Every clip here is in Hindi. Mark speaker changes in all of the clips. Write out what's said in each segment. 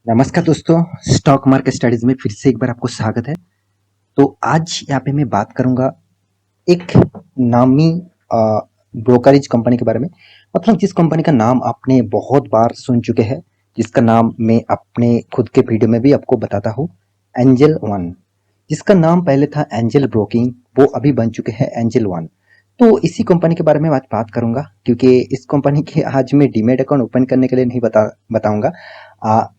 Speaker 1: नमस्कार दोस्तों, स्टॉक मार्केट स्टडीज में फिर से एक बार आपको स्वागत है। तो आज यहाँ पे मैं बात करूंगा एक नामी ब्रोकरेज कंपनी के बारे में। मतलब जिस कंपनी का नाम आपने बहुत बार सुन चुके हैं, जिसका नाम मैं अपने खुद के वीडियो में भी आपको बताता हूँ, एंजल वन। जिसका नाम पहले था एंजल ब्रोकिंग, वो अभी बन चुके हैं एंजल वन। तो इसी कंपनी के बारे में आज बात करूंगा, क्योंकि इस कंपनी के आज मैं डीमेट अकाउंट ओपन करने के लिए नहीं बताऊंगा।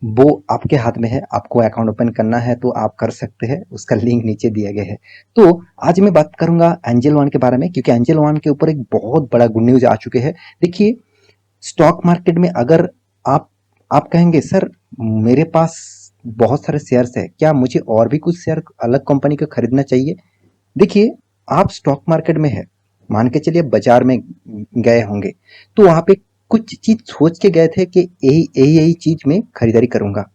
Speaker 1: वो आपके हाथ में है। आपको अकाउंट ओपन करना है तो आप कर सकते हैं, उसका लिंक नीचे दिया गया है। तो आज मैं बात करूंगा एंजल वन के बारे में, क्योंकि एंजल वन के ऊपर एक बहुत बड़ा गुड न्यूज आ चुके हैं। देखिए, स्टॉक मार्केट में अगर आप आप कहेंगे सर मेरे पास बहुत सारे शेयर्स है, क्या मुझे और भी कुछ शेयर अलग कंपनी का खरीदना चाहिए? देखिए, आप स्टॉक मार्केट में है, मान के चलिए बाजार में गए होंगे, तो वहां पे कुछ चीज सोच के गए थे कि यही यही यही चीज मैं खरीदारी करूंगा।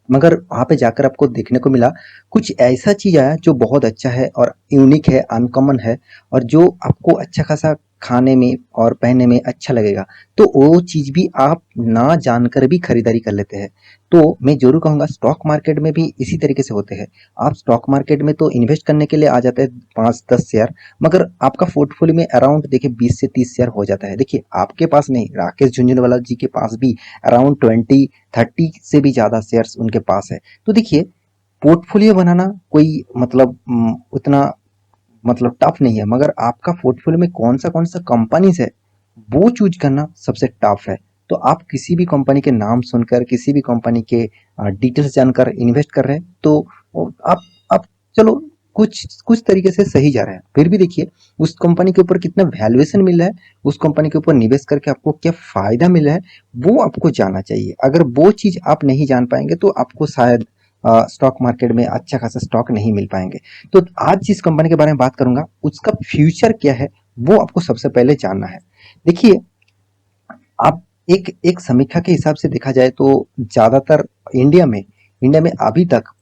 Speaker 1: मगर वहाँ पे जाकर आपको देखने को मिला कुछ ऐसा चीज़ आया जो बहुत अच्छा है और यूनिक है, अनकॉमन है, और जो आपको अच्छा खासा खाने में और पहनने में अच्छा लगेगा। तो वो चीज़ भी आप ना जानकर भी खरीदारी कर लेते हैं। तो मैं ज़रूर कहूँगा स्टॉक मार्केट में भी इसी तरीके से होते हैं। आप स्टॉक मार्केट में तो इन्वेस्ट करने के लिए आ जाते हैं 5-10 शेयर, मगर आपका पोर्टफोलियो में अराउंड देखिए 20 से 30 शेयर हो जाता है। देखिए, आपके पास नहीं, राकेश झुंझुनवाला जी के पास भी अराउंड 20-30 से भी ज़्यादा शेयर्स उनके पास है। तो देखिए, पोर्टफोलियो बनाना कोई मतलब उतना मतलब टफ नहीं है, मगर आपका पोर्टफोलियो में कौन सा कंपनीज है वो चूज करना सबसे टफ है। तो आप किसी भी कंपनी के नाम सुनकर, किसी भी कंपनी के डिटेल्स जानकर इन्वेस्ट कर रहे हैं, तो आप चलो कुछ कुछ तरीके से सही जा रहे हैं। फिर भी देखिए, उस कंपनी के ऊपर कितना वैल्यूएशन मिल रहा है, उस कंपनी के ऊपर निवेश करके आपको क्या फायदा मिल रहा है, वो आपको जानना चाहिए। अगर वो चीज आप नहीं जान पाएंगे तो आपको शायद स्टॉक मार्केट में अच्छा खासा स्टॉक नहीं मिल पाएंगे। तो आज जिस कंपनी के बारे में बात करूंगा, उसका फ्यूचर क्या है वो आपको सबसे पहले जानना है। देखिए, आप एक एक समीक्षा के हिसाब से देखा जाए तो ज्यादातर इंडिया में अभी तक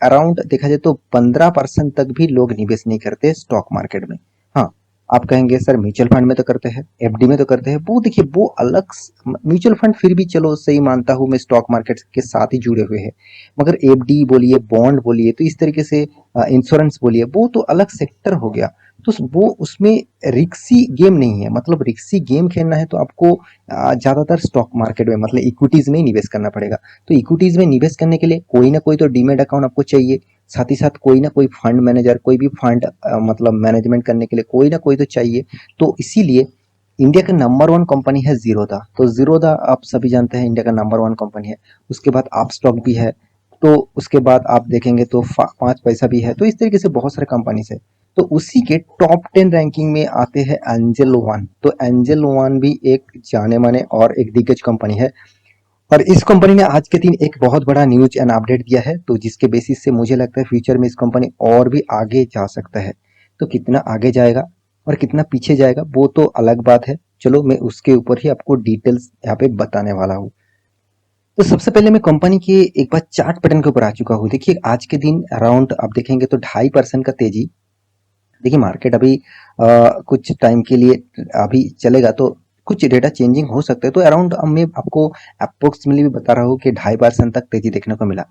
Speaker 1: अराउंड देखा जाए तो 15% तक भी लोग निवेश नहीं करते स्टॉक मार्केट में। हाँ, आप कहेंगे सर म्यूचुअल फंड में तो करते हैं, एफडी में तो करते हैं। वो देखिए, वो अलग म्यूचुअल फंड फिर भी चलो सही मानता हूँ मैं, स्टॉक मार्केट के साथ ही जुड़े हुए हैं। मगर एफडी बोलिए, बॉन्ड बोलिए, तो इस तरीके से इंश्योरेंस बोलिए, वो तो अलग सेक्टर हो गया। तो वो उसमें रिक्सी गेम नहीं है। मतलब रिक्सी गेम खेलना है तो आपको ज्यादातर स्टॉक मार्केट में मतलब इक्विटीज में ही निवेश करना पड़ेगा। तो इक्विटीज में निवेश करने के लिए कोई ना कोई तो डीमेट अकाउंट आपको चाहिए। साथ ही साथ कोई ना कोई फंड मैनेजर, कोई भी फंड मतलब मैनेजमेंट करने के लिए कोई ना कोई तो चाहिए। तो इसीलिए इंडिया का नंबर वन कंपनी है जीरोधा। तो जीरोधा आप सभी जानते हैं इंडिया का नंबर वन कंपनी है। उसके बाद आप स्टॉक भी है। तो उसके बाद आप देखेंगे तो 5 पैसा भी है। तो इस तरीके से बहुत सारे कंपनीज है। तो उसी के टॉप 10 रैंकिंग में आते हैं एंजल वन। तो एंजल वन भी एक जाने माने और एक दिग्गज कंपनी है। और इस कंपनी ने आज के दिन एक बहुत बड़ा न्यूज एंड अपडेट दिया है, तो जिसके बेसिस से मुझे लगता है फ्यूचर में इस कंपनी और भी आगे जा सकता है। तो कितना आगे जाएगा और कितना पीछे जाएगा वो तो अलग बात है। चलो, मैं उसके ऊपर ही आपको डिटेल्स यहाँ पे बताने वाला हूँ। तो सबसे पहले मैं कंपनी के एक बार चार्ट पैटर्न के ऊपर आ चुका हूँ। देखिए, आज के दिन अराउंड आप देखेंगे तो 2.5% का तेजी। देखिए, मार्केट अभी कुछ टाइम के लिए अभी चलेगा, तो कुछ डेटा चेंजिंग हो सकता है। तो अराउंड मैं आपको अप्रोक्सीमेटली भी बता रहा हूँ कि 2.5% तक तेजी देखने को मिला।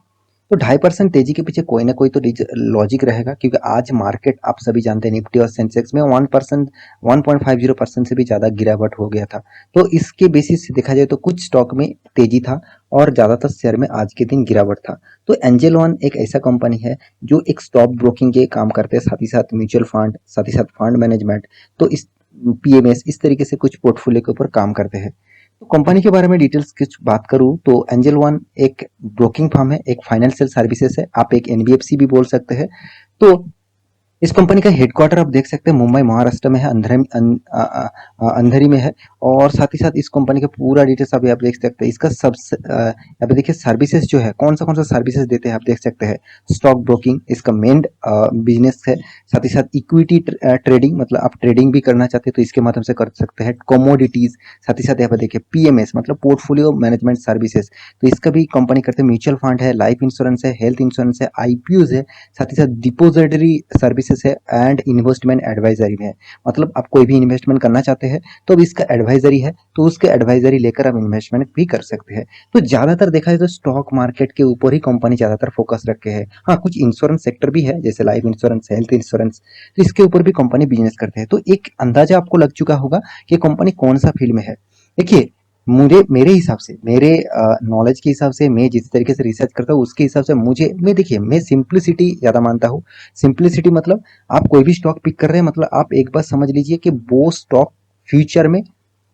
Speaker 1: तो 2.5% तेजी के पीछे कोई ना कोई तो लॉजिक रहेगा, क्योंकि आज मार्केट आप सभी जानते हैं निफ्टी और सेंसेक्स में 1%, 1.50% से भी ज्यादा गिरावट हो गया था। तो इसके बेसिस से देखा जाए तो कुछ स्टॉक में तेजी था और ज्यादातर शेयर में आज के दिन गिरावट था। तो एंजल वन एक ऐसा कंपनी है जो एक स्टॉक ब्रोकिंग के काम करते हैं, साथ ही साथ म्यूचुअल फंड, साथ ही साथ फंड मैनेजमेंट। तो इस पीएमएस इस तरीके से कुछ पोर्टफोलियो के ऊपर काम करते हैं। तो कंपनी के बारे में डिटेल्स कुछ बात करूं तो एंजल वन एक ब्रोकिंग फर्म है, एक फाइनेंशियल सर्विसेज है, आप एक एनबीएफसी भी बोल सकते हैं। तो इस कंपनी का हेडक्वार्टर आप देख सकते हैं मुंबई महाराष्ट्र में है, अंधेरी में है। और साथ ही साथ इस कंपनी का पूरा डिटेल्स अभी आप देख सकते हैं। इसका सब यहाँ पे देखिए सर्विसेज जो है, कौन सा सर्विसेज देते हैं आप देख सकते हैं। स्टॉक ब्रोकिंग इसका मेन बिजनेस है। साथ ही साथ इक्विटी ट्रेडिंग, मतलब आप ट्रेडिंग भी करना चाहते हैं तो इसके माध्यम से कर सकते हैं। कमोडिटीज, साथ ही साथ यहाँ पे देखिए पीएमएस मतलब पोर्टफोलियो मैनेजमेंट सर्विसेज, तो इसका भी कंपनी करते हैं। म्यूचुअल फंड है, लाइफ इंश्योरेंस है, हेल्थ इंश्योरेंस है, आईपीओ है, साथ ही साथ डिपोजिटरी सर्विसेज सर्विसेज है एंड इन्वेस्टमेंट एडवाइजरी में है। मतलब आप कोई भी इन्वेस्टमेंट करना चाहते हैं तो अब इसका एडवाइजरी है, तो उसके एडवाइजरी लेकर आप इन्वेस्टमेंट भी कर सकते हैं। तो ज्यादातर देखा जाए तो स्टॉक मार्केट के ऊपर ही कंपनी ज्यादातर फोकस रखे है। हाँ, कुछ इंश्योरेंस सेक्टर भी है जैसे लाइफ इंश्योरेंस, हेल्थ इंश्योरेंस, तो इसके ऊपर भी कंपनी बिजनेस करते हैं। तो एक अंदाजा आपको लग चुका होगा कि कंपनी कौन सा फील्ड में है। देखिए, मुझे मेरे हिसाब से, मेरे नॉलेज के हिसाब से, मैं जिस तरीके से रिसर्च करता हूँ उसके हिसाब से मुझे, मैं देखिए, मैं सिंप्लिसिटी ज्यादा मानता हूँ। सिंप्लिसिटी मतलब आप कोई भी स्टॉक पिक कर रहे हैं, मतलब आप एक बार समझ लीजिए कि वो स्टॉक फ्यूचर में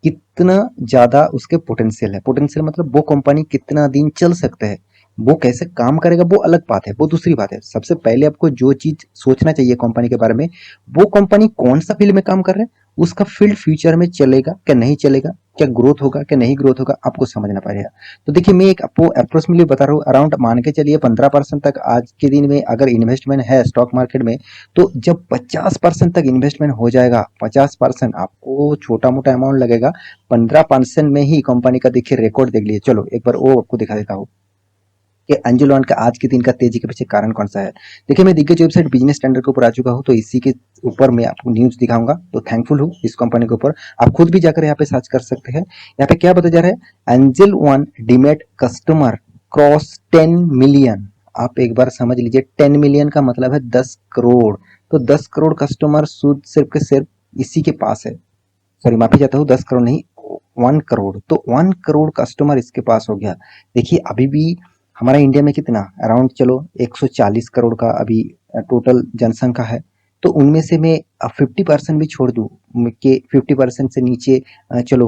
Speaker 1: कितना ज्यादा उसके पोटेंशियल है। पोटेंशियल मतलब वो कंपनी कितना दिन चल सकता है, वो कैसे काम करेगा वो अलग बात है, वो दूसरी बात है। सबसे पहले आपको जो चीज सोचना चाहिए कंपनी के बारे में, वो कंपनी कौन सा फील्ड में काम कर रहे हैं, उसका फील्ड फ्यूचर में चलेगा क्या नहीं चलेगा, क्या ग्रोथ होगा क्या नहीं ग्रोथ होगा, आपको समझना पड़ेगा। तो देखिए, मैं एक आपको अप्रोक्सीमेटली बता रहा हूँ, अराउंड मान के चलिए 15% तक आज के दिन में अगर इन्वेस्टमेंट है स्टॉक मार्केट में, तो जब 50% तक इन्वेस्टमेंट हो जाएगा, 50% आपको छोटा मोटा अमाउंट लगेगा, 15% में ही कंपनी का देखिए रिकॉर्ड देख लीजिए। चलो एक बार वो आपको दिखा देता हूँ कि एंजल वन का आज के दिन का तेजी के पीछे कारण कौन सा है। देखिए, मैं दिग्गज वेबसाइट बिजनेस स्टैंडर्ड के ऊपर आ चुका हूँ, तो इसी के ऊपर मैं आपको न्यूज दिखाऊंगा। तो थैंकफुल हूँ इस कंपनी के ऊपर, आप खुद भी जाकर यहाँ पे सर्च कर सकते हैं। यहाँ पे क्या बताया जा रहा है, angel one demat customer cross 10 million. आप एक बार समझ लीजिए, 10 मिलियन का मतलब है 10 करोड़। तो 10 करोड़ कस्टमर शुद्ध सिर्फ के सिर्फ इसी के पास है। सॉरी, माफी चाहता हूँ, 10 करोड़ नहीं, 1 करोड़। तो 1 करोड़ कस्टमर इसके पास हो गया। देखिए, अभी भी हमारा इंडिया में कितना, अराउंड चलो 140 करोड़ का अभी टोटल जनसंख्या है। तो उनमें से मैं 50% भी छोड़ दूं कि 50% से नीचे, चलो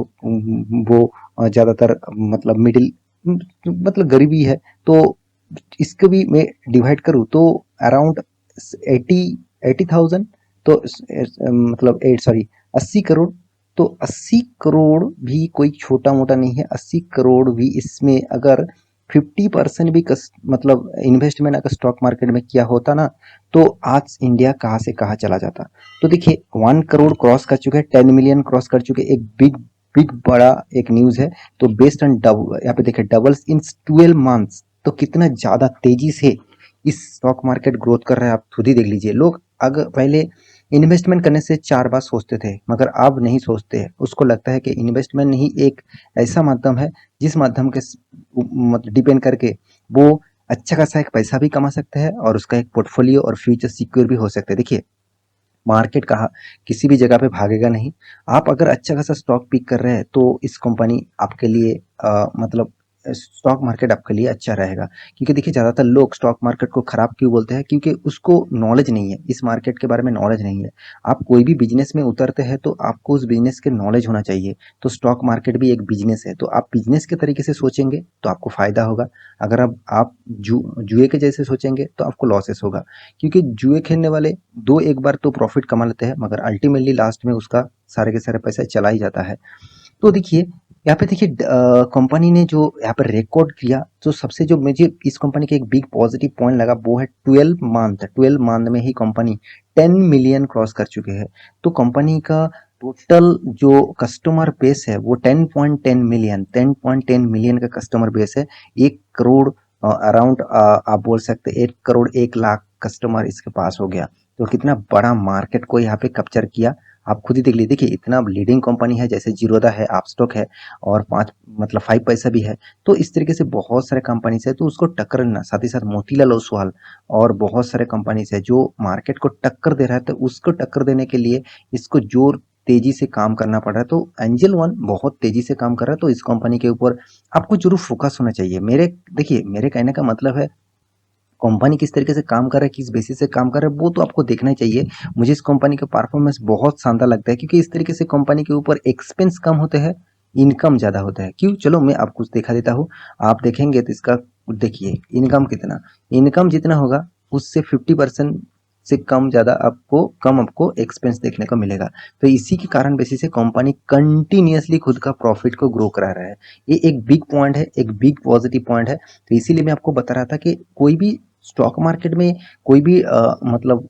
Speaker 1: वो ज्यादातर मतलब मिडिल, मतलब गरीबी है, तो इसको भी मैं डिवाइड करूँ तो अराउंड 80,000, तो मतलब 80 करोड़। तो 80 करोड़ भी कोई छोटा मोटा नहीं है। 80 करोड़ भी इसमें अगर 50% भी मतलब इन्वेस्टमेंट अगर स्टॉक मार्केट में किया होता ना, तो आज इंडिया कहाँ से कहाँ चला जाता। तो देखिए, 1 करोड़ क्रॉस कर चुके हैं, 10 मिलियन क्रॉस कर चुके हैं, एक बिग बिग बड़ा एक न्यूज है। तो बेस्ड ऑन डबल, यहाँ पे देखिए, डबल्स इन 12 मंथ्स, तो कितना ज्यादा तेजी से इस स्टॉक मार्केट ग्रोथ कर रहा है, आप खुद ही देख लीजिए। लोग अगर पहले इन्वेस्टमेंट करने से 4 बार सोचते थे, मगर अब नहीं सोचते। उसको लगता है कि इन्वेस्टमेंट ही एक ऐसा माध्यम है जिस माध्यम के मतलब डिपेंड करके वो अच्छा खासा एक पैसा भी कमा सकते हैं और उसका एक पोर्टफोलियो और फ्यूचर सिक्योर भी हो सकते हैं। देखिए, मार्केट कहा किसी भी जगह पे भागेगा नहीं। आप अगर अच्छा खासा स्टॉक पिक कर रहे हैं तो इस कंपनी आपके लिए मतलब स्टॉक मार्केट आपके लिए अच्छा रहेगा। क्योंकि देखिए, ज्यादातर लोग स्टॉक मार्केट को खराब क्यों बोलते हैं, क्योंकि उसको नॉलेज नहीं है, इस मार्केट के बारे में नॉलेज नहीं है। आप कोई भी बिजनेस में उतरते हैं तो आपको उस बिजनेस के नॉलेज होना चाहिए। तो स्टॉक मार्केट भी एक बिजनेस है, तो आप बिजनेस के तरीके से सोचेंगे तो आपको फायदा होगा। अगर आप जुए के जैसे सोचेंगे तो आपको लॉसेस होगा। क्योंकि जुए खेलने वाले दो एक बार तो प्रॉफिट कमा लेते हैं, मगर अल्टीमेटली लास्ट में उसका सारे के सारे पैसा चला ही जाता है। तो देखिए, यहाँ पे देखिए, कंपनी ने जो यहाँ पर रिकॉर्ड किया, तो सबसे जो मुझे इस कंपनी का एक बिग पॉजिटिव पॉइंट लगा वो है 12 मंथ में ही कंपनी 10 मिलियन क्रॉस कर चुके हैं। तो कंपनी का टोटल जो कस्टमर बेस है वो 10.10 मिलियन का कस्टमर बेस है। 1 करोड़ अराउंड आप बोल सकते हैं 1 करोड़ 1 लाख कस्टमर इसके पास हो गया। तो कितना बड़ा मार्केट को यहाँ पे कैप्चर किया, आप खुद ही देख लीजिए। देखिए, इतना लीडिंग कंपनी है, जैसे जीरोदा है, आपस्टॉक है, और 5 पैसा भी है। तो इस तरीके से बहुत सारे कंपनीज है, तो उसको टक्कर देना, साथ ही साथ मोतीलाल ओसवाल और बहुत सारे कंपनीज है जो मार्केट को टक्कर दे रहा है। तो उसको टक्कर देने के लिए इसको जोर तेजी से काम करना पड़ रहा है। तो एंजल वन बहुत तेजी से काम कर रहा है, तो इस कंपनी के ऊपर आपको जरूर फोकस होना चाहिए। देखिए, मेरे कहने का मतलब है, कंपनी किस तरीके से काम कर रहा है, किस बेसिस से काम कर रहा है, वो तो आपको देखना ही चाहिए। मुझे इस कंपनी का परफॉर्मेंस बहुत शानदार लगता है, क्योंकि इस तरीके से कंपनी के ऊपर एक्सपेंस कम होते हैं, इनकम ज्यादा होता है। क्यों, चलो मैं आपको कुछ दिखा देता हूँ। आप देखेंगे तो इसका, देखिए इनकम कितना, इनकम जितना होगा उससे 50% से कम आपको एक्सपेंस देखने को मिलेगा। तो इसी के कारण बेसिस से कंपनी कंटिन्यूअसली खुद का प्रॉफिट को ग्रो करा रहा है। ये एक बिग पॉइंट है, एक बिग पॉजिटिव पॉइंट है। तो इसीलिए मैं आपको बता रहा था कि कोई भी स्टॉक मार्केट में कोई भी मतलब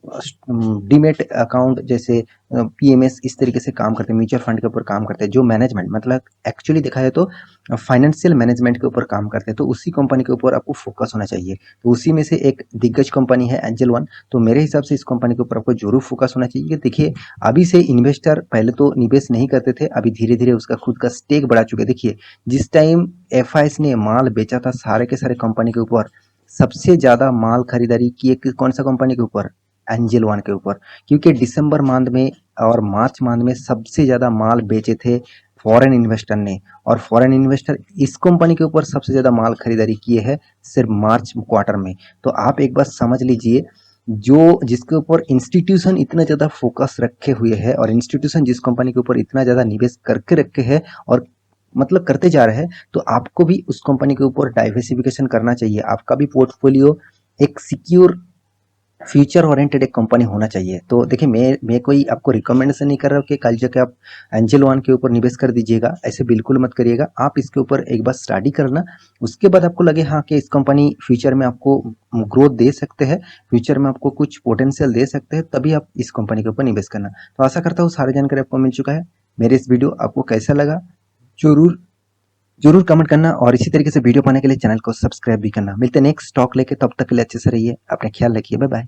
Speaker 1: डीमेट अकाउंट जैसे पीएमएस इस तरीके से काम करते हैं, म्यूचुअल फंड के ऊपर काम करते हैं, जो मैनेजमेंट मतलब एक्चुअली देखा जाए तो फाइनेंशियल मैनेजमेंट के ऊपर काम करते हैं, तो उसी कंपनी के ऊपर आपको फोकस होना चाहिए। तो उसी में से एक दिग्गज कंपनी है एंजल वन, तो मेरे हिसाब से इस कंपनी के ऊपर आपको जरूर फोकस होना चाहिए। देखिए अभी से इन्वेस्टर पहले तो निवेश नहीं करते थे, अभी धीरे धीरे उसका खुद का स्टेक बढ़ा चुके हैं। देखिए जिस टाइम एफआईएस ने माल बेचा था सारे के सारे कंपनी के ऊपर, सबसे ज्यादा माल खरीदारी की कौन सा कंपनी के ऊपर? एंजल वन के ऊपर, क्योंकि दिसंबर मंथ में और मार्च मंथ में सबसे ज्यादा माल बेचे थे फॉरेन इन्वेस्टर ने, और फॉरेन इन्वेस्टर इस कंपनी के ऊपर सबसे ज्यादा माल खरीदारी किए हैं सिर्फ मार्च क्वार्टर में। तो आप एक बार समझ लीजिए, जो जिसके ऊपर इंस्टीट्यूशन इतना ज्यादा फोकस रखे हुए है और इंस्टीट्यूशन जिस कंपनी के ऊपर इतना ज्यादा निवेश करके रखे हैं और मतलब करते जा रहे हैं, तो आपको भी उस कंपनी के ऊपर डाइवर्सिफिकेशन करना चाहिए। आपका भी पोर्टफोलियो एक सिक्योर फ्यूचर ओरिएंटेड एक कंपनी होना चाहिए। तो देखिए मैं कोई आपको रिकमेंडेशन नहीं कर रहा हूँ कि कल जाके आप एंजल वन के ऊपर निवेश कर दीजिएगा, ऐसे बिल्कुल मत करिएगा। आप इसके ऊपर एक बार स्टडी करना, उसके बाद आपको लगे हाँ कि इस कंपनी फ्यूचर में आपको ग्रोथ दे सकते हैं, फ्यूचर में आपको कुछ पोटेंशियल दे सकते हैं, तभी आप इस कंपनी के ऊपर निवेश करना। तो आशा करता हूँ सारी जानकारी आपको मिल चुका है। मेरे इस वीडियो आपको कैसा लगा जरूर जरूर कमेंट करना, और इसी तरीके से वीडियो पाने के लिए चैनल को सब्सक्राइब भी करना। मिलते हैं नेक्स्ट स्टॉक लेके, तब तक के लिए अच्छे से रहिए, अपना ख्याल रखिए, बाय बाय।